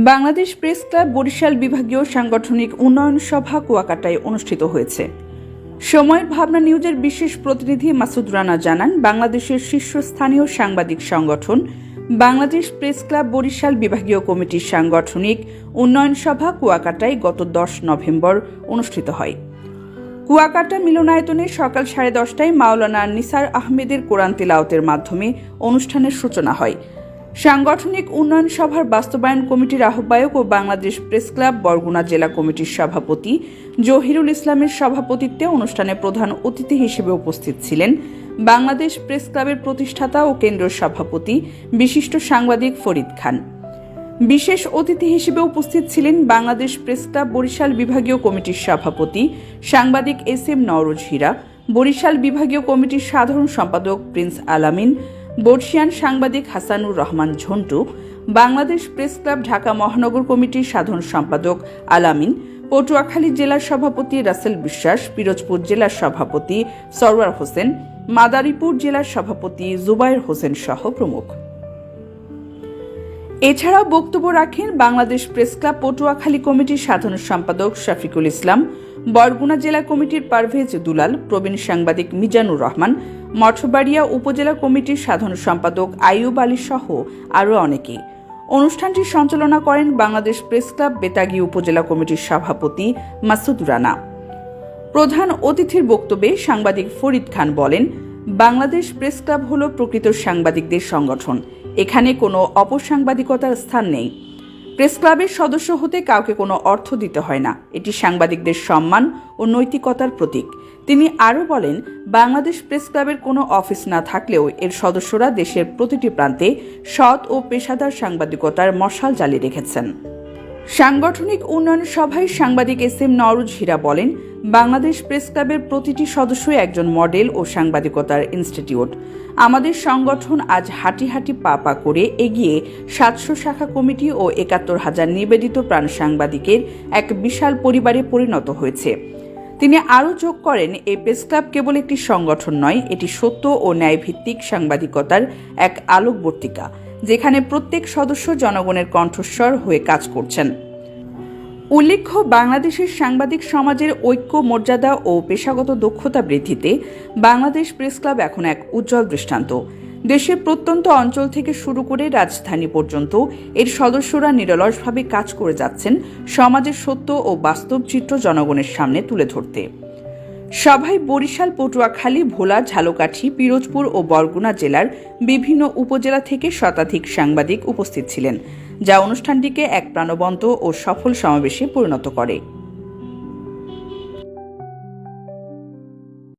Bangladesh press club Barishal বিভাগীয় সাংগঠনিক উন্নয়ন সভা কুয়াকাটায় অনুষ্ঠিত হয়েছে। সময়ের ভাবনা নিউজের বিশেষ প্রতিনিধি মাসুদ রানা জানান, বাংলাদেশের শীর্ষস্থানীয় সাংবাদিক সংগঠন বাংলাদেশ প্রেস ক্লাব বরিশাল বিভাগীয় কমিটির সাংগঠনিক উন্নয়ন সভা কুয়াকাটায় গত 10 নভেম্বর অনুষ্ঠিত হয়। কুয়াকাটা মিলনায়তনে সকাল 10:30টায় মাওলানা নিসার আহমেদের কোরআন তিলাওয়াতের মাধ্যমে অনুষ্ঠানের সূচনা হয়। সাংগঠনিক উন্নয়ন সভার বাস্তবায়ন কমিটির আহ্বায়ক ও বাংলাদেশ প্রেস ক্লাব বরগুনা জেলা কমিটির সভাপতি জহিরুল ইসলামের সভাপতিত্বে অনুষ্ঠানে প্রধান অতিথি হিসেবে উপস্থিত ছিলেন বাংলাদেশ প্রেস ক্লাবের প্রতিষ্ঠাতা ও কেন্দ্রীয় সভাপতি বিশিষ্ট সাংবাদিক ফরিদ খান। বিশেষ অতিথি হিসেবে উপস্থিত ছিলেন বাংলাদেশ প্রেস ক্লাব বরিশাল বিভাগীয় কমিটির সভাপতি সাংবাদিক SM নওরোজ হীরা, বরিশাল বিভাগীয় কমিটির সাধারণ সম্পাদক প্রিন্স আলামিন, বর্ষিয়ান সাংবাদিক হাসানুর রহমান ঝন্টু, বাংলাদেশ প্রেস ক্লাব ঢাকা মহানগর কমিটির সাধারণ সম্পাদক আলামিন, পটুয়াখালী জেলার সভাপতি রাসেল বিশ্বাস, পিরোজপুর জেলার সভাপতি সরওয়ার হোসেন, মাদারীপুর জেলার সভাপতি জুবায়ের হোসেন সহ প্রমুখ। এছাড়াও বক্তব্য রাখেন বাংলাদেশ প্রেস ক্লাব পটুয়াখালী কমিটির সাধারণ সম্পাদক শফিকুল ইসলাম, বরগুনা জেলা কমিটির পারভেজ দুলাল, প্রবীণ সাংবাদিক মিজানুর রহমান, মঠবাড়িয়া উপজেলা কমিটির সাধারণ সম্পাদক আইয়ুব আলী সহ আরও অনেকে। অনুষ্ঠানটি সঞ্চালনা করেন বাংলাদেশ প্রেস ক্লাব বেতাগী উপজেলা কমিটির সভাপতি মাসুদ রানা। প্রধান অতিথির বক্তব্যে সাংবাদিক ফরিদ খান বলেন, বাংলাদেশ প্রেস ক্লাব হল প্রকৃত সাংবাদিকদের সংগঠন। এখানে কোনো অপসাংবাদিকতার স্থান নেই। প্রেস ক্লাবের সদস্য হতে কাউকে কোনো অর্থ দিতে হয় না। এটি সাংবাদিকদের সম্মান ও নৈতিকতার প্রতীক। তিনি আরও বলেন, বাংলাদেশ প্রেস ক্লাবের কোনো অফিস না থাকলেও এর সদস্যরা দেশের প্রতিটি প্রান্তে সৎ ও পেশাদার সাংবাদিকতার মশাল জ্বালিয়ে রেখেছেন। সাংগঠনিক উন্নয়ন সভায় সাংবাদিক SM নওরোজ হীরা বলেন, বাংলাদেশ প্রেস ক্লাবের প্রতিটি সদস্যই একজন মডেল ও সাংবাদিকতার ইনস্টিটিউট। আমাদের সংগঠন আজ হাঁটি হাঁটি পা পা করে এগিয়ে 700 শাখা কমিটি ও 71,000 নিবেদিত প্রাণ সাংবাদিকের এক বিশাল পরিবারে পরিণত হয়েছে। তিনি আরও যোগ করেন, এই প্রেস ক্লাব কেবল একটি সংগঠন নয়, এটি সত্য ও ন্যায়ভিত্তিক সাংবাদিকতার এক আলোকবর্তিকা, যেখানে প্রত্যেক সদস্য জনগণের কণ্ঠস্বর হয়ে কাজ করছেন। উল্লেখ্য, বাংলাদেশের সাংবাদিক সমাজের ঐক্য, মর্যাদা ও পেশাগত দক্ষতা বৃদ্ধিতে বাংলাদেশ প্রেস ক্লাব এখন এক উজ্জ্বল দৃষ্টান্ত। দেশের প্রত্যন্ত অঞ্চল থেকে শুরু করে রাজধানী পর্যন্ত এর সদস্যরা নিরলসভাবে কাজ করে যাচ্ছেন সমাজের সত্য ও বাস্তব চিত্র জনগণের সামনে তুলে ধরতে। সভায় বরিশাল, পটুয়াখালী, ভোলা, ঝালকাঠি, পিরোজপুর ও বরগুনা জেলার বিভিন্ন উপজেলা থেকে শতাধিক সাংবাদিক উপস্থিত ছিলেন, যা অনুষ্ঠানটিকে এক প্রাণবন্ত ও সফল সমাবেশে পরিণত করে।